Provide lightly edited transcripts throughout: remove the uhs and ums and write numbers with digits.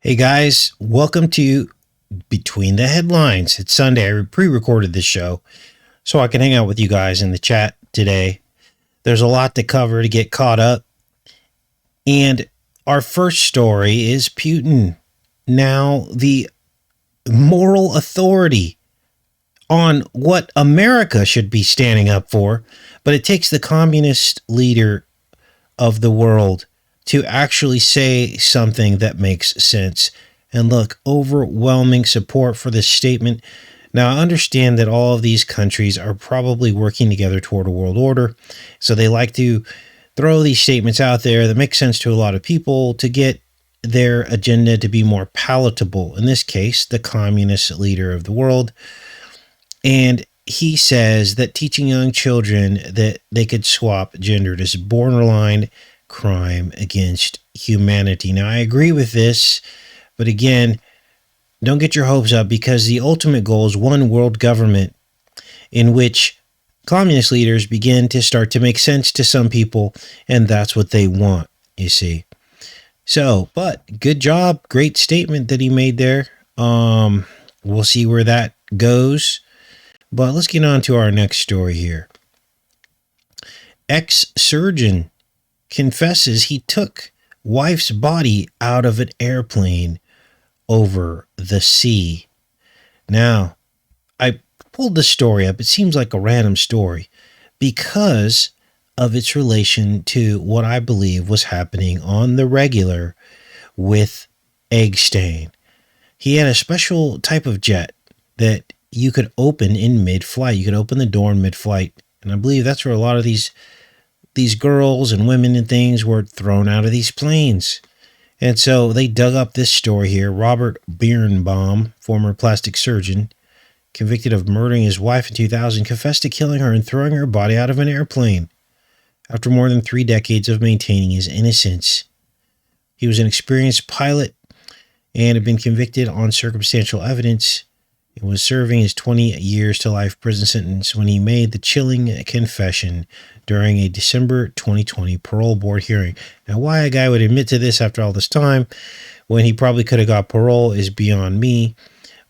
Hey guys, welcome to Between the Headlines. It's Sunday. I pre-recorded this show so I can hang out with you guys in the chat today. There's a lot to cover to get caught up. And our first story is Putin, now the moral authority on what America should be standing up for. But it takes the communist leader of the world to actually say something that makes sense. And look, overwhelming support for this statement. Now, I understand that all of these countries are probably working together toward a world order. So they like to throw these statements out there that make sense to a lot of people to get their agenda to be more palatable. In this case, the communist leader of the world. And he says that teaching young children that they could swap gender is borderline crime against humanity. Now, I agree with this, but again, don't get your hopes up, because the ultimate goal is one world government in which communist leaders begin to start to make sense to some people, and that's what they want, you see. So, but good job, great statement that he made there. We'll see where that goes, but let's get on to our next story here. Ex-surgeon confesses he took wife's body out of an airplane over the sea. Now, I pulled this story up. It seems like a random story because of its relation to what I believe was happening on the regular with Egg Stain. He had a special type of jet that you could open in mid-flight. You could open the door in mid-flight. And I believe that's where a lot of these girls and women and things were thrown out of these planes. And so they dug up this story here. Robert Birnbaum, former plastic surgeon, convicted of murdering his wife in 2000, confessed to killing her and throwing her body out of an airplane after more than 3 decades of maintaining his innocence. He was an experienced pilot and had been convicted on circumstantial evidence and was serving his 20 years to life prison sentence when he made the chilling confession during a December 2020 parole board hearing. Now, why a guy would admit to this after all this time when he probably could have got parole is beyond me.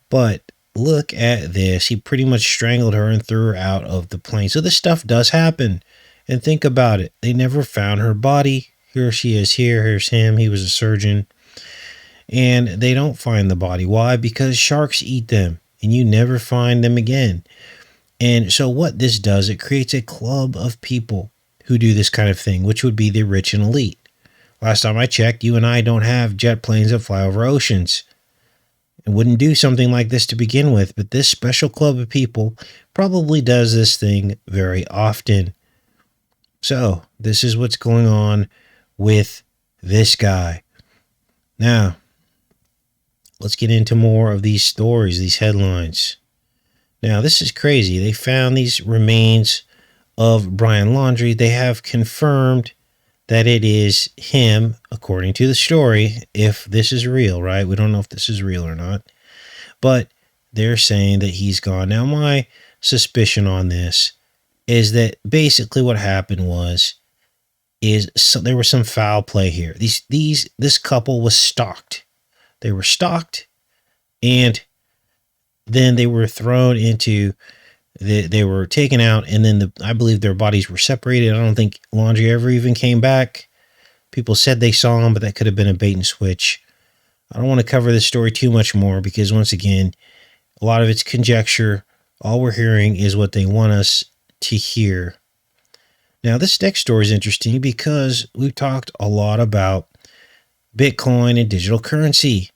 But look at this. He pretty much strangled her and threw her out of the plane. So this stuff does happen. And think about it. They never found her body. Here she is here. Here's him. He was a surgeon. And they don't find the body. Why? Because sharks eat them. And you never find them again. And so what this does, it creates a club of people who do this kind of thing, which would be the rich and elite. Last time I checked, you and I don't have jet planes that fly over oceans. And wouldn't do something like this to begin with, but this special club of people probably does this thing very often. So this is what's going on with this guy. Now, let's get into more of these stories, these headlines. Now, this is crazy. They found these remains of Brian Laundrie. They have confirmed that it is him, according to the story, if this is real, right? We don't know if this is real or not. But they're saying that he's gone. Now, my suspicion on this is that basically what happened is there was some foul play here. This couple was stalked. They were stalked, and then they were thrown into, they were taken out, and then I believe their bodies were separated. I don't think Laundrie ever even came back. People said they saw him, but that could have been a bait and switch. I don't want to cover this story too much more because, once again, a lot of it's conjecture. All we're hearing is what they want us to hear. Now, this next story is interesting because we've talked a lot about Bitcoin and digital currency.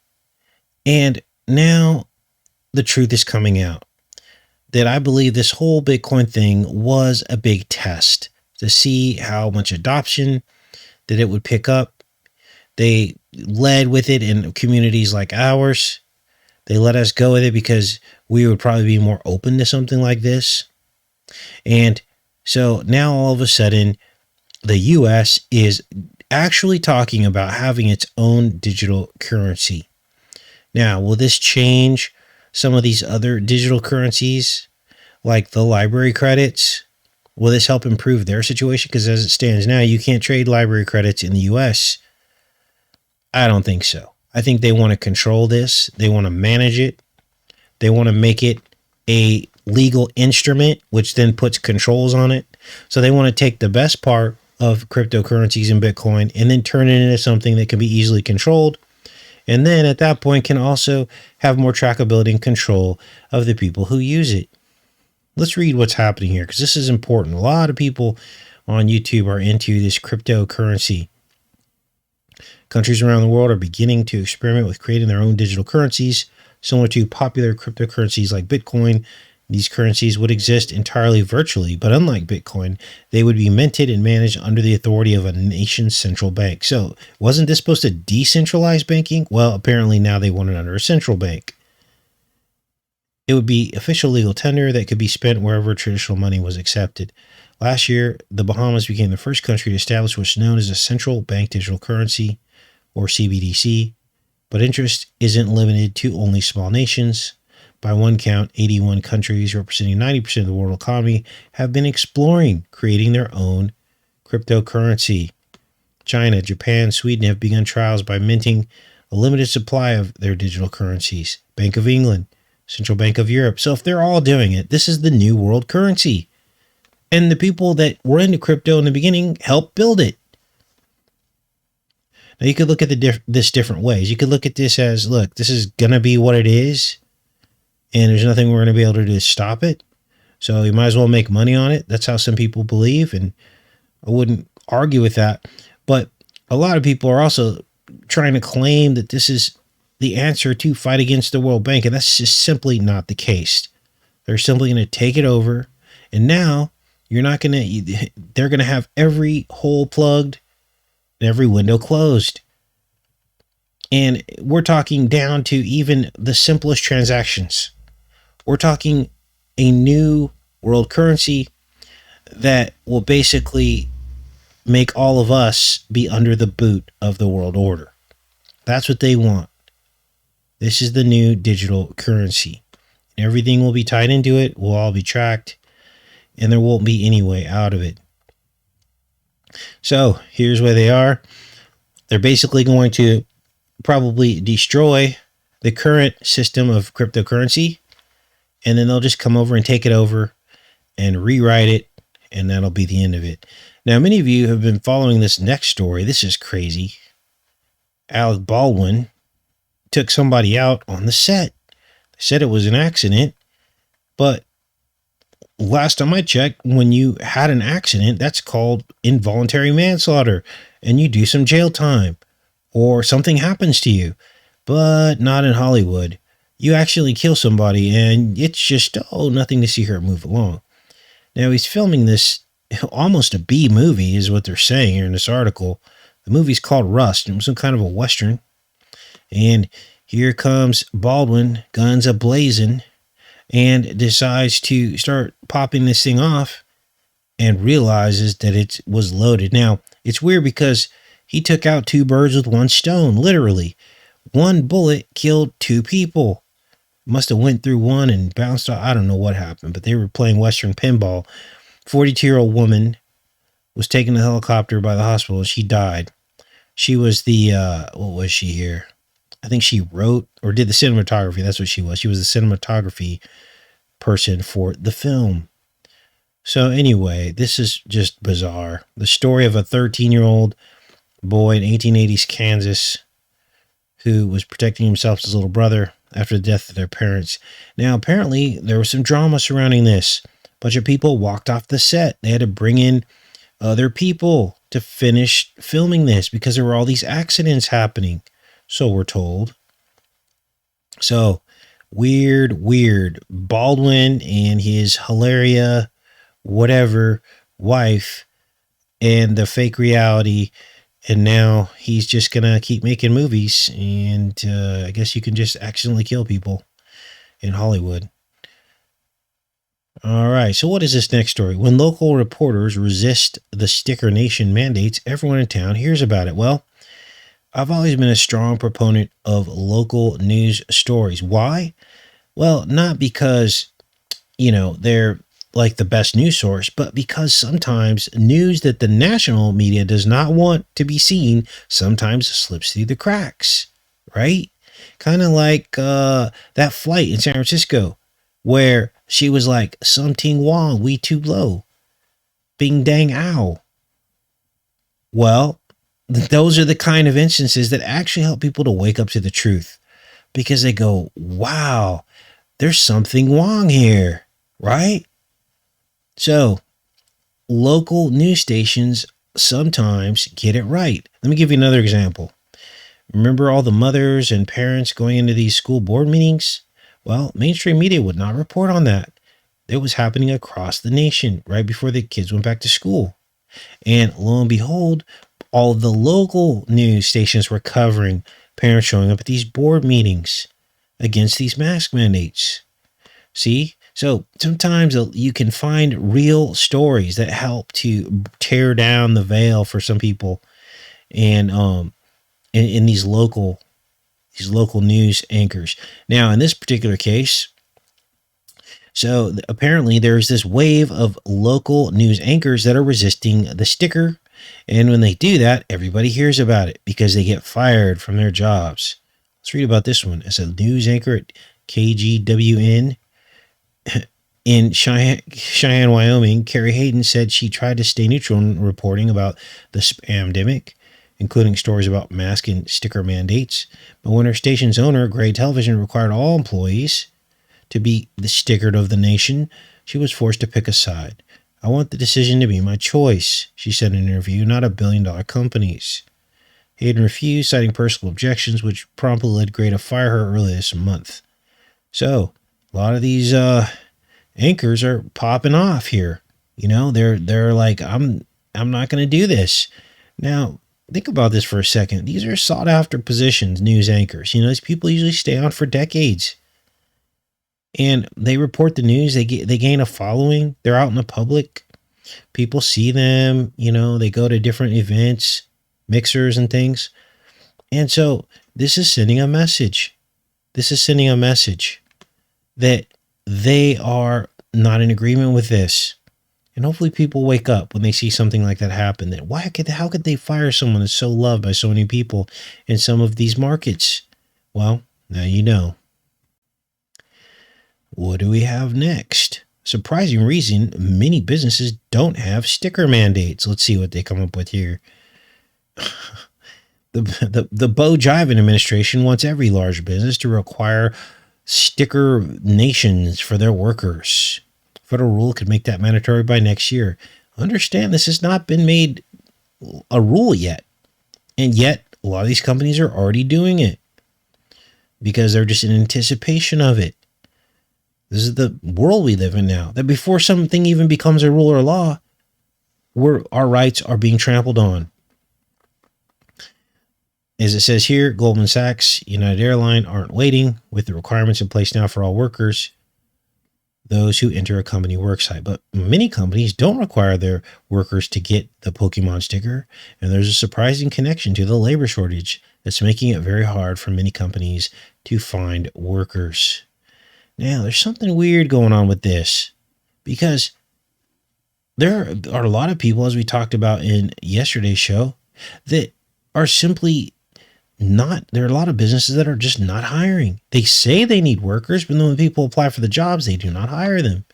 And now the truth is coming out that I believe this whole Bitcoin thing was a big test to see how much adoption that it would pick up. They led with it in communities like ours. They let us go with it because we would probably be more open to something like this. And so now all of a sudden, the US is actually talking about having its own digital currency. Now, will this change some of these other digital currencies, like the library credits? Will this help improve their situation? Because as it stands now, you can't trade library credits in the US. I don't think so. I think they want to control this. They want to manage it. They want to make it a legal instrument, which then puts controls on it. So they want to take the best part of cryptocurrencies and Bitcoin and then turn it into something that can be easily controlled. And then at that point can also have more trackability and control of the people who use it. Let's read what's happening here, because this is important. A lot of people on YouTube are into this cryptocurrency. Countries around the world are beginning to experiment with creating their own digital currencies, similar to popular cryptocurrencies like Bitcoin. These currencies would exist entirely virtually, but unlike Bitcoin, they would be minted and managed under the authority of a nation's central bank. So wasn't this supposed to decentralize banking? Well, apparently now they want it under a central bank. It would be official legal tender that could be spent wherever traditional money was accepted. Last year, the Bahamas became the first country to establish what's known as a central bank digital currency, or CBDC, but interest isn't limited to only small nations. By one count, 81 countries representing 90% of the world economy have been exploring creating their own cryptocurrency. China, Japan, Sweden have begun trials by minting a limited supply of their digital currencies. Bank of England, Central Bank of Europe. So if they're all doing it, this is the new world currency. And the people that were into crypto in the beginning helped build it. Now you could look at this different ways. You could look at this as, look, this is going to be what it is, and there's nothing we're going to be able to do to stop it. So you might as well make money on it. That's how some people believe, and I wouldn't argue with that. But a lot of people are also trying to claim that this is the answer to fight against the World Bank, and that's just simply not the case. They're simply going to take it over, and now they're going to have every hole plugged and every window closed. And we're talking down to even the simplest transactions. We're talking a new world currency that will basically make all of us be under the boot of the world order. That's what they want. This is the new digital currency. Everything will be tied into it. We'll all be tracked, and there won't be any way out of it. So here's where they are. They're basically going to probably destroy the current system of cryptocurrency, and then they'll just come over and take it over and rewrite it, and that'll be the end of it. Now, many of you have been following this next story. This is crazy. Alec Baldwin took somebody out on the set. They said it was an accident, but last time I checked, when you had an accident, that's called involuntary manslaughter, and you do some jail time, or something happens to you. But not in Hollywood. You actually kill somebody, and it's just, nothing to see here, move along. Now, he's filming this, almost a B movie is what they're saying here in this article. The movie's called Rust, and it was some kind of a Western. And here comes Baldwin, guns a-blazing, and decides to start popping this thing off and realizes that it was loaded. Now, it's weird because he took out two birds with one stone, literally. One bullet killed two people. Must have went through one and bounced off. I don't know what happened, but they were playing Western pinball. 42-year-old woman was taken to the helicopter by the hospital, and she died. She was the, what was she here? I think she wrote or did the cinematography. That's what she was. She was the cinematography person for the film. So anyway, this is just bizarre. The story of a 13-year-old boy in 1880s Kansas who was protecting himself and his little brother after the death of their parents. Now, apparently, there was some drama surrounding this. A bunch of people walked off the set. They had to bring in other people to finish filming this because there were all these accidents happening. So we're told. So, weird. Baldwin and his hilaria, whatever, wife, and the fake reality. And now he's just going to keep making movies. And I guess you can just accidentally kill people in Hollywood. All right. So what is this next story? When local reporters resist the Sticker Nation mandates, everyone in town hears about it. Well, I've always been a strong proponent of local news stories. Why? Well, not because, they're like the best news source, but because sometimes news that the national media does not want to be seen sometimes slips through the cracks, right? Kind of like that flight in San Francisco where she was like, something wrong, we too low. Bing dang ow. Well, those are the kind of instances that actually help people to wake up to the truth because they go, wow, there's something wrong here, right? So local news stations sometimes get it right. Let me give you another example. Remember all the mothers and parents going into these school board meetings? Well, mainstream media would not report on that. It was happening across the nation right before the kids went back to school. And lo and behold, all of the local news stations were covering parents showing up at these board meetings against these mask mandates. See? So sometimes you can find real stories that help to tear down the veil for some people, and in these local news anchors. Now, in this particular case, so apparently there's this wave of local news anchors that are resisting the sticker, and when they do that, everybody hears about it because they get fired from their jobs. Let's read about this one. As a news anchor at KGWN in Cheyenne, Wyoming, Carrie Hayden said she tried to stay neutral in reporting about the spamdemic, including stories about mask and sticker mandates. But when her station's owner, Gray Television, required all employees to be the stickered of the nation, she was forced to pick a side. I want the decision to be my choice, she said in an interview, not a billion-dollar company's. Hayden refused, citing personal objections, which promptly led Gray to fire her earlier this month. So, a lot of these anchors are popping off here. You know, they're like, I'm not going to do this. Now, think about this for a second. These are sought after positions, news anchors. You know, these people usually stay on for decades. And they report the news, they gain a following, they're out in the public. People see them, you know, they go to different events, mixers and things. And so this is sending a message. This is sending a message that they are not in agreement with this. And hopefully people wake up when they see something like that happen. That how could they fire someone that's so loved by so many people in some of these markets? Well, now you know. What do we have next? Surprising reason many businesses don't have sticker mandates. Let's see what they come up with here. The BoJivin administration wants every large business to require sticker nations for their workers. Federal rule could make that mandatory by next year. Understand this has not been made a rule yet. And yet, a lot of these companies are already doing it because they're just in anticipation of it. This is the world we live in now, that before something even becomes a rule or law, our rights are being trampled on. As it says here, Goldman Sachs, United Airlines aren't waiting with the requirements in place now for all workers, those who enter a company worksite. But many companies don't require their workers to get the Pokemon sticker, and there's a surprising connection to the labor shortage that's making it very hard for many companies to find workers. Now, there's something weird going on with this because there are a lot of people, as we talked about in yesterday's show, that are simply not, there are a lot of businesses that are just not hiring. They say they need workers, but when people apply for the jobs, they do not hire them.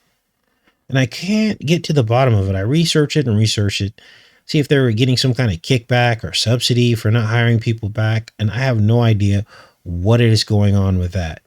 And I can't get to the bottom of it. I research it, see if they're getting some kind of kickback or subsidy for not hiring people back. And I have no idea what is going on with that.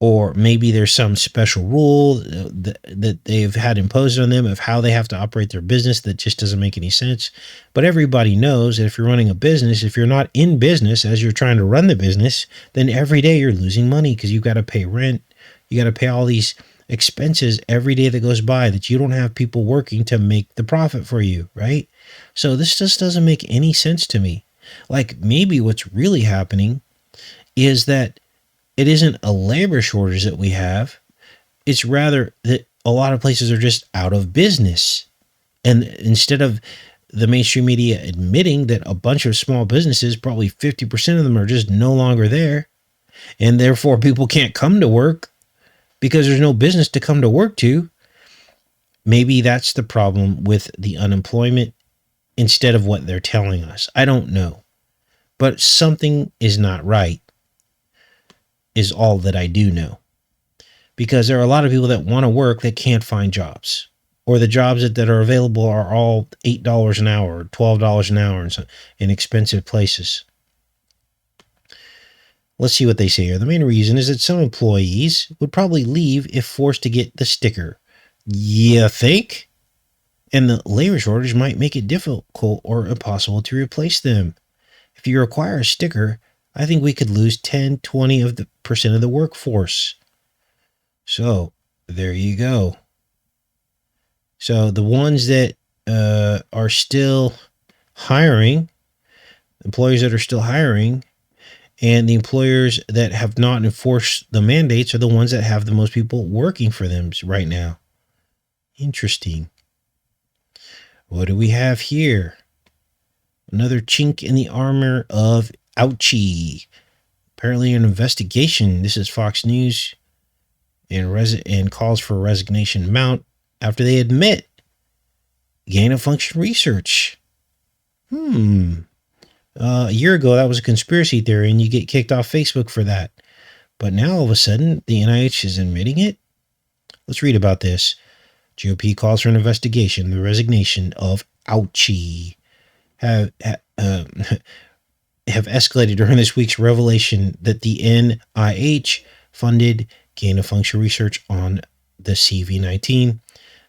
Or maybe there's some special rule that they've had imposed on them of how they have to operate their business that just doesn't make any sense. But everybody knows that if you're running a business, if you're not in business as you're trying to run the business, then every day you're losing money because you've got to pay rent. You got to pay all these expenses every day that goes by that you don't have people working to make the profit for you, right? So this just doesn't make any sense to me. Like maybe what's really happening is that it isn't a labor shortage that we have. It's rather that a lot of places are just out of business. And instead of the mainstream media admitting that a bunch of small businesses, probably 50% of them are just no longer there, and therefore people can't come to work because there's no business to come to work to, maybe that's the problem with the unemployment instead of what they're telling us. I don't know. but something is not right, is all that I do know. Because there are a lot of people that want to work that can't find jobs, or the jobs that are available are all $8 an hour, or $12 an hour in expensive places. Let's see what they say here. The main reason is that some employees would probably leave if forced to get the sticker. You think? And the labor shortage might make it difficult or impossible to replace them. If you require a sticker, I think we could lose 10-20% of the workforce. So there you go. So the ones that are still hiring, employers that are still hiring, and the employers that have not enforced the mandates are the ones that have the most people working for them right now. Interesting. What do we have here? Another chink in the armor of Ouchi. Apparently an investigation. This is Fox News. And calls for resignation mount after they admit gain-of-function research. A year ago, that was a conspiracy theory, and you get kicked off Facebook for that. But now, all of a sudden, the NIH is admitting it? Let's read about this. GOP calls for an investigation. The resignation of Ouchi have escalated during this week's revelation that the NIH funded gain-of-function research on the CV-19.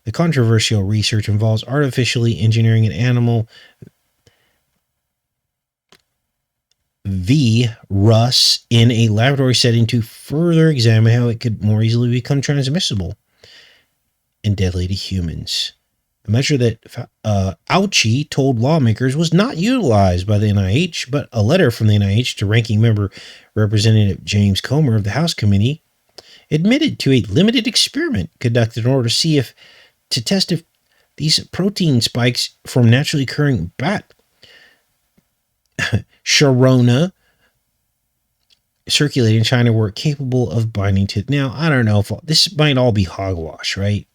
The controversial research involves artificially engineering an animal virus in a laboratory setting to further examine how it could more easily become transmissible and deadly to humans. A measure that Ouchi told lawmakers was not utilized by the NIH, but a letter from the NIH to ranking member Representative James Comer of the House Committee admitted to a limited experiment conducted in order to test if these protein spikes from naturally occurring bat Sharona circulating in China were capable of binding to. Now, I don't know if this might all be hogwash, right?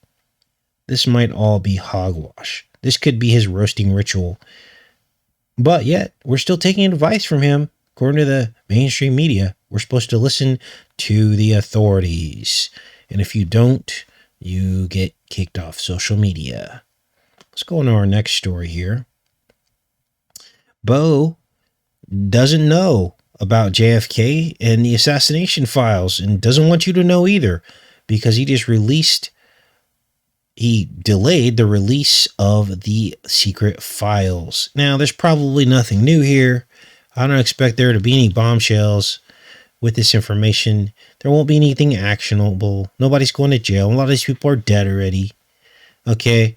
This might all be hogwash. This could be his roasting ritual. But yet, we're still taking advice from him. According to the mainstream media, we're supposed to listen to the authorities. And if you don't, you get kicked off social media. Let's go on to our next story here. Bo doesn't know about JFK and the assassination files and doesn't want you to know either, because he delayed the release of the secret files. Now, there's probably nothing new here. I don't expect there to be any bombshells with this information. There won't be anything actionable. Nobody's going to jail. A lot of these people are dead already. Okay,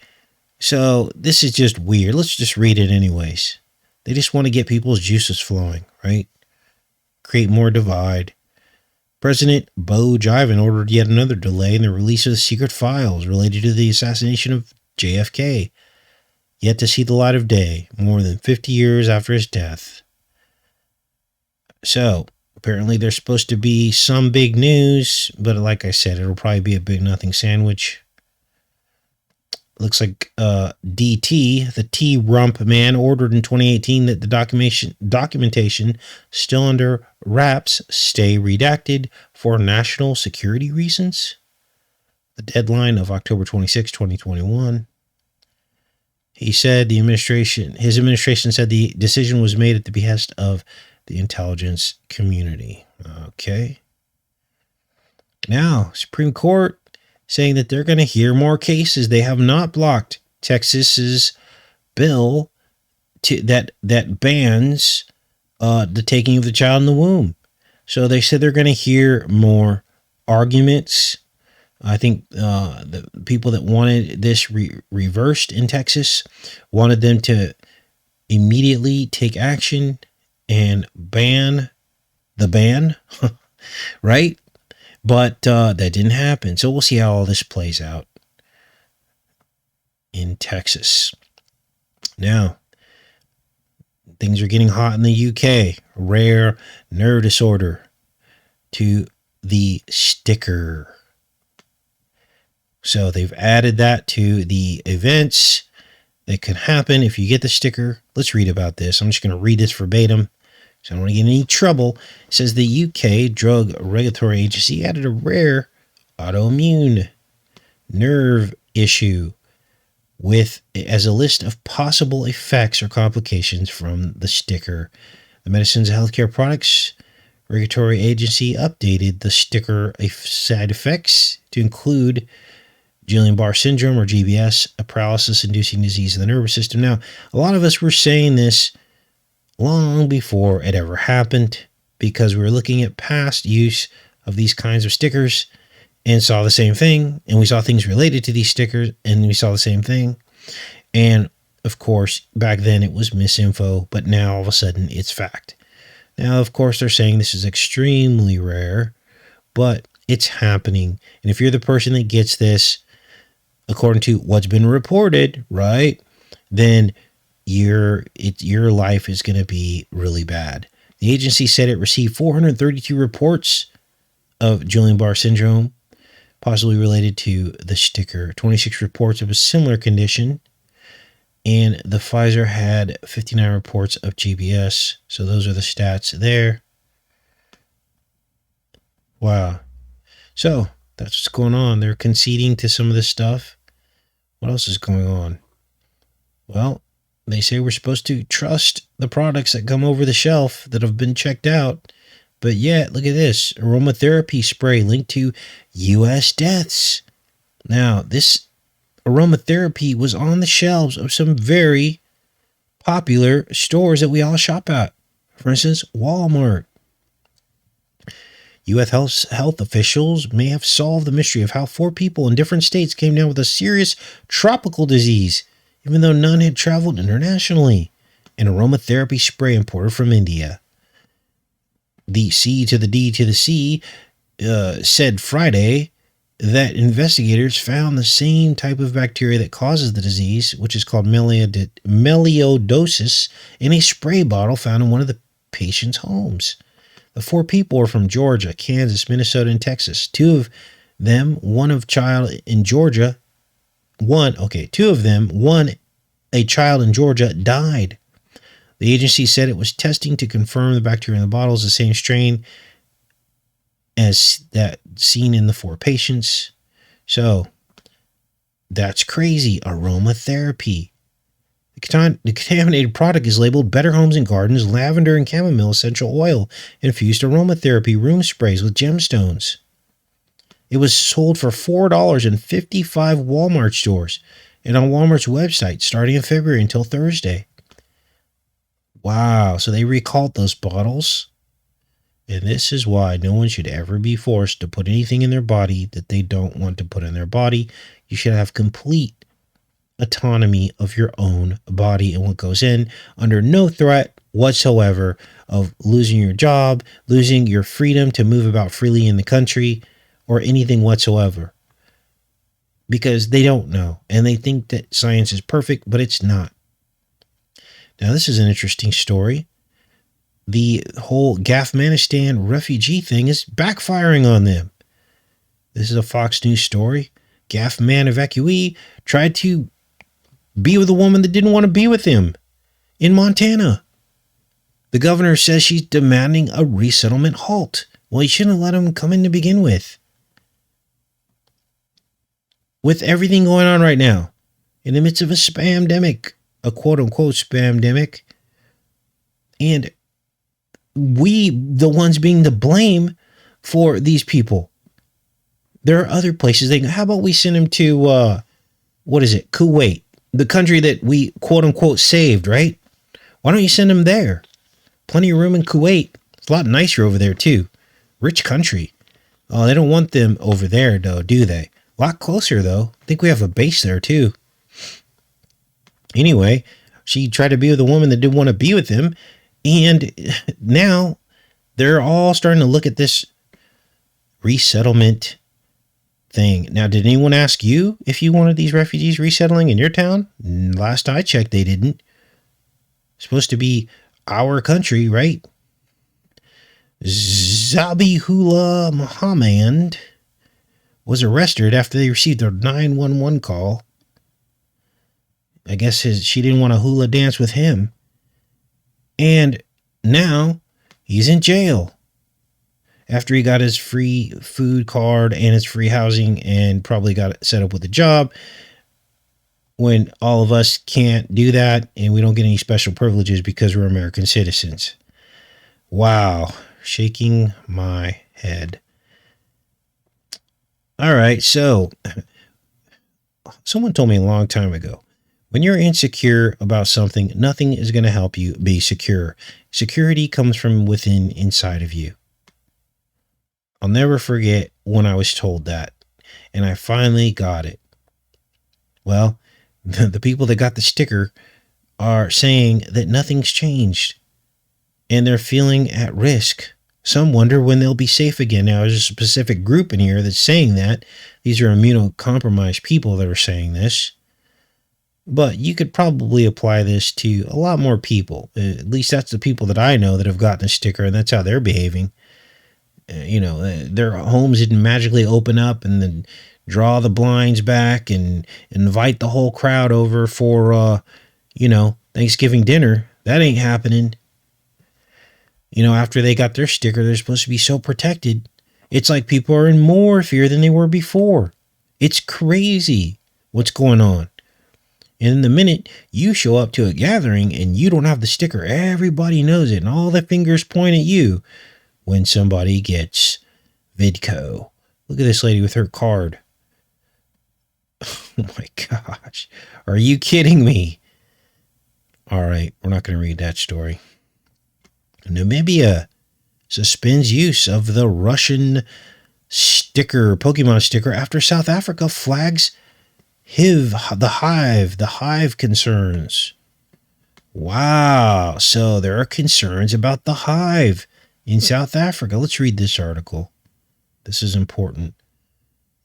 so this is just weird. Let's just read it anyways. They just want to get people's juices flowing, right? Create more divide. President BoBlocksJFKDocs ordered yet another delay in the release of the secret files related to the assassination of JFK, yet to see the light of day more than 50 years after his death. So, apparently there's supposed to be some big news, but like I said, it'll probably be a big nothing sandwich. Looks like DT, the T-Rump man, ordered in 2018 that the documentation still under wraps stay redacted for national security reasons. The deadline of October 26, 2021. He said his administration said the decision was made at the behest of the intelligence community. Okay. Now, Supreme Court saying that they're going to hear more cases. They have not blocked Texas's bill that bans the taking of the child in the womb. So they said they're going to hear more arguments. I think the people that wanted this reversed in Texas wanted them to immediately take action and ban the ban, right? But that didn't happen. So we'll see how all this plays out in Texas. Now, things are getting hot in the UK. Rare nerve disorder to the sticker. So they've added that to the events that could happen if you get the sticker. Let's read about this. I'm just going to read this verbatim so I don't want to get in any trouble. It says the UK Drug Regulatory Agency added a rare autoimmune nerve issue as a list of possible effects or complications from the sticker. The Medicines and Healthcare Products Regulatory Agency updated the sticker side effects to include Guillain-Barré syndrome, or GBS, a paralysis-inducing disease of the nervous system. Now, a lot of us were saying this long before it ever happened because we were looking at past use of these kinds of stickers and saw the same thing, and we saw things related to these stickers, and we saw the same thing. And, of course, back then it was misinfo, but now all of a sudden it's fact. Now, of course, they're saying this is extremely rare, but it's happening. And if you're the person that gets this, according to what's been reported, right, then your life is going to be really bad. The agency said it received 432 reports of Guillain-Barré syndrome, possibly related to the sticker, 26 reports of a similar condition, and the Pfizer had 59 reports of GBS. So those are the stats there. Wow. So that's what's going on. They're conceding to some of this stuff. What else is going on? Well, they say we're supposed to trust the products that come over the shelf that have been checked out. But yet, look at this. Aromatherapy spray linked to U.S. deaths. Now, this aromatherapy was on the shelves of some very popular stores that we all shop at. For instance, Walmart. U.S. health officials may have solved the mystery of how 4 people in different states came down with a serious tropical disease, even though none had traveled internationally. An aromatherapy spray imported from India. The C to the D to the C said Friday that investigators found the same type of bacteria that causes the disease, which is called melioidosis, in a spray bottle found in one of the patient's homes. The 4 people were from Georgia, Kansas, Minnesota, and Texas. 2 of them, a child in Georgia, a child in Georgia died. The agency said it was testing to confirm the bacteria in the bottle is the same strain as that seen in the 4 patients. So that's crazy. Aromatherapy. The contaminated product is labeled Better Homes and Gardens Lavender and Chamomile Essential Oil Infused Aromatherapy Room Sprays with Gemstones. It was sold for $4 in 55 Walmart stores and on Walmart's website starting in February until Thursday. Wow, so they recalled those bottles. And this is why no one should ever be forced to put anything in their body that they don't want to put in their body. You should have complete autonomy of your own body and what goes in, under no threat whatsoever of losing your job, losing your freedom to move about freely in the country, or anything whatsoever. Because they don't know, and they think that science is perfect, but it's not. Now, this is an interesting story. The whole Afghanistan refugee thing is backfiring on them. This is a Fox News story. Afghan evacuee tried to be with a woman that didn't want to be with him in Montana. The governor says she's demanding a resettlement halt. Well, he shouldn't have let him come in to begin with. With everything going on right now, in the midst of a spamdemic, a quote-unquote spamdemic, and we, the ones being to blame for these people. There are other places. How about we send them to, Kuwait, the country that we, quote-unquote, saved, right? Why don't you send them there? Plenty of room in Kuwait. It's a lot nicer over there, too. Rich country. Oh, they don't want them over there, though, do they? A lot closer, though. I think we have a base there, too. Anyway, she tried to be with a woman that didn't want to be with him, and now they're all starting to look at this resettlement thing. Now, did anyone ask you if you wanted these refugees resettling in your town? Last I checked, they didn't. It's supposed to be our country, right? Zabihullah Muhammad was arrested after they received a 911 call. I guess she didn't want to hula dance with him. And now He's in jail after he got his free food card and his free housing and probably got it set up with a job, when all of us can't do that and we don't get any special privileges because we're American citizens. Wow. Shaking my head. All right. So someone told me a long time ago, when you're insecure about something, nothing is going to help you be secure. Security comes from within, inside of you. I'll never forget when I was told that, and I finally got it. Well, the people that got the sticker are saying that nothing's changed and they're feeling at risk. Some wonder when they'll be safe again. Now, there's a specific group in here that's saying that. These are immunocompromised people that are saying this. But you could probably apply this to a lot more people. At least that's the people that I know that have gotten a sticker, and that's how they're behaving. Their homes didn't magically open up and then draw the blinds back and invite the whole crowd over for, Thanksgiving dinner. That ain't happening. After they got their sticker, they're supposed to be so protected. It's like people are in more fear than they were before. It's crazy what's going on. And the minute you show up to a gathering and you don't have the sticker, everybody knows it and all the fingers point at you when somebody gets Vidco. Look at this lady with her card. Oh my gosh. Are you kidding me? All right, we're not going to read that story. Namibia suspends use of the Russian Pokemon sticker after South Africa flags the hive concerns. Wow. So there are concerns about the hive in South Africa. Let's read this article. This is important.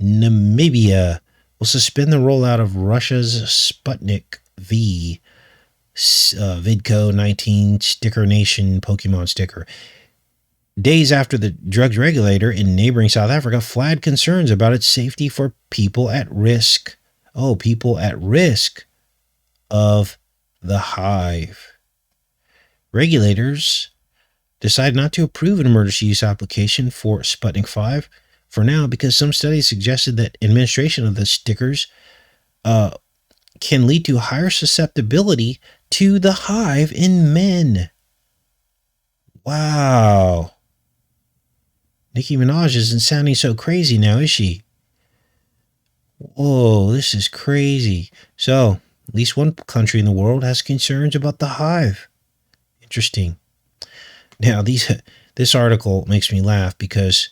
Namibia will suspend the rollout of Russia's Sputnik V Vidco 19 Sticker Nation Pokemon sticker. Days after the drugs regulator in neighboring South Africa flagged concerns about its safety for people at risk. Oh, people at risk of the hive. Regulators decided not to approve an emergency use application for Sputnik 5 for now because some studies suggested that administration of the stickers can lead to higher susceptibility to the hive in men. Wow. Nicki Minaj isn't sounding so crazy now, is she? Whoa, this is crazy. So, at least one country in the world has concerns about the hive. Interesting. Now, this article makes me laugh because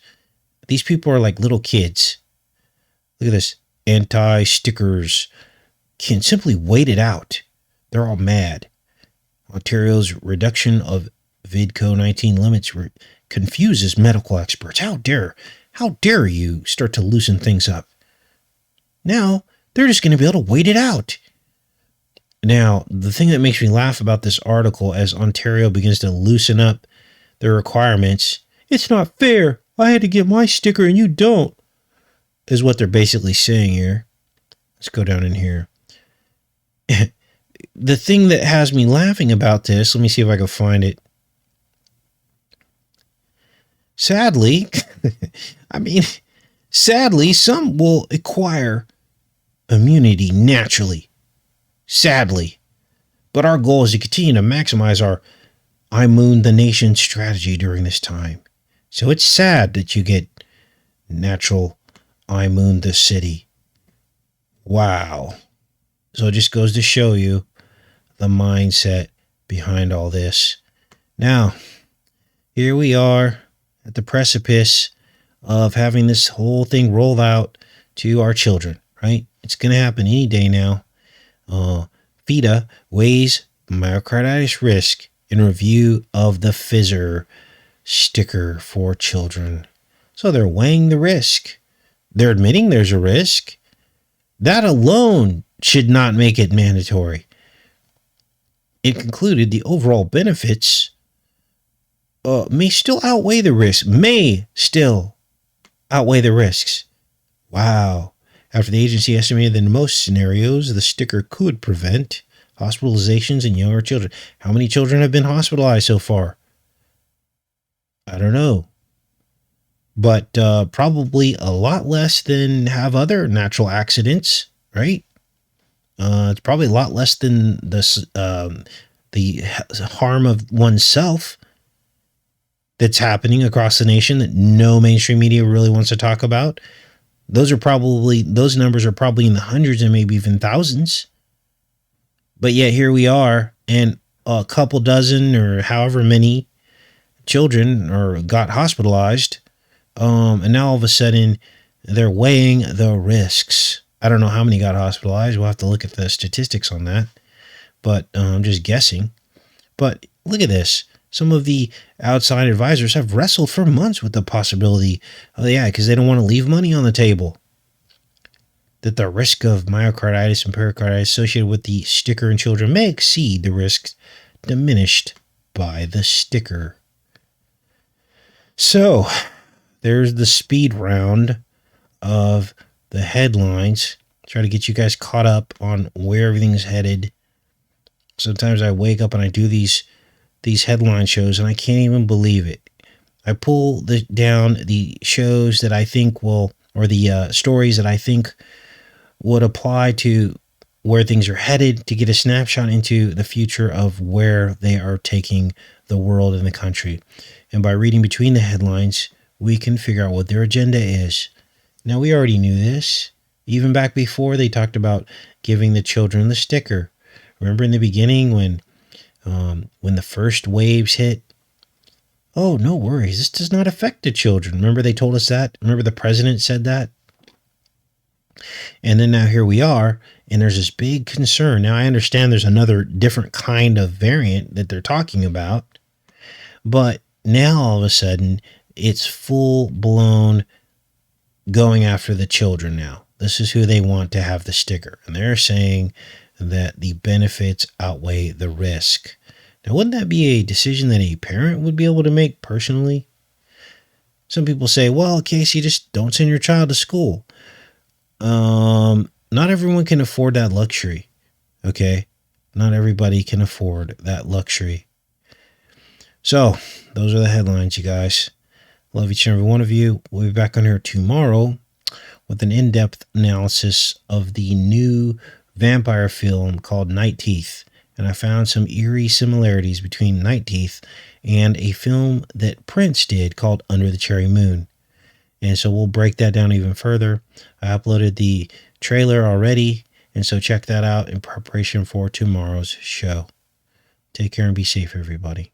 these people are like little kids. Look at this. Anti-stickers can simply wait it out. They're all mad. Ontario's reduction of Vidco 19 limits confuses medical experts. How dare you start to loosen things up? Now, they're just going to be able to wait it out. Now, the thing that makes me laugh about this article as Ontario begins to loosen up their requirements, it's not fair. I had to get my sticker and you don't, is what they're basically saying here. Let's go down in here. The thing that has me laughing about this, let me see if I can find it. Sadly, some will acquire immunity naturally. Sadly. But our goal is to continue to maximize our I Moon the Nation strategy during this time. So it's sad that you get natural I Moon the city. Wow. So it just goes to show you the mindset behind all this. Now, here we are at the precipice of having this whole thing rolled out to our children, right? It's going to happen any day now. FIDA weighs myocarditis risk in review of the Fizzer sticker for children. So they're weighing the risk. They're admitting there's a risk. That alone should not make it mandatory. It concluded the overall benefits may still outweigh the risks. Wow. After the agency estimated that in most scenarios, the sticker could prevent hospitalizations in younger children. How many children have been hospitalized so far? I don't know. But probably a lot less than have other natural accidents, right? It's probably a lot less than the harm of oneself that's happening across the nation that no mainstream media really wants to talk about. Those numbers are probably in the hundreds and maybe even thousands. But yet here we are, and a couple dozen or however many children got hospitalized. And now all of a sudden they're weighing the risks. I don't know how many got hospitalized. We'll have to look at the statistics on that. But I'm just guessing. But look at this. Some of the outside advisors have wrestled for months with the possibility, because they don't want to leave money on the table, that the risk of myocarditis and pericarditis associated with the sticker in children may exceed the risks diminished by the sticker. So, there's the speed round of the headlines. Try to get you guys caught up on where everything's headed. Sometimes I wake up and I do these headline shows and I can't even believe it. I pull down the shows that I think will, or the stories that I think would apply to where things are headed, to get a snapshot into the future of where they are taking the world and the country. And by reading between the headlines, we can figure out what their agenda is. Now, we already knew this. Even back before they talked about giving the children the sticker. Remember in the beginning when the first waves hit? Oh, no worries. This does not affect the children. Remember they told us that? Remember the president said that? And then now here we are, and there's this big concern. Now, I understand there's another different kind of variant that they're talking about, but now all of a sudden it's full-blown going after the children now. This is who they want to have the sticker, and they're saying that the benefits outweigh the risk. Now, wouldn't that be a decision that a parent would be able to make personally? Some people say, well, Casey, just don't send your child to school. Not everyone can afford that luxury, okay? Not everybody can afford that luxury. So, those are the headlines, you guys. Love each and every one of you. We'll be back on here tomorrow with an in-depth analysis of the new vampire film called Night Teeth. And I found some eerie similarities between Night Teeth and a film that Prince did called Under the Cherry Moon. And so we'll break that down even further. I uploaded the trailer already, and so check that out in preparation for tomorrow's show. Take care and be safe, everybody.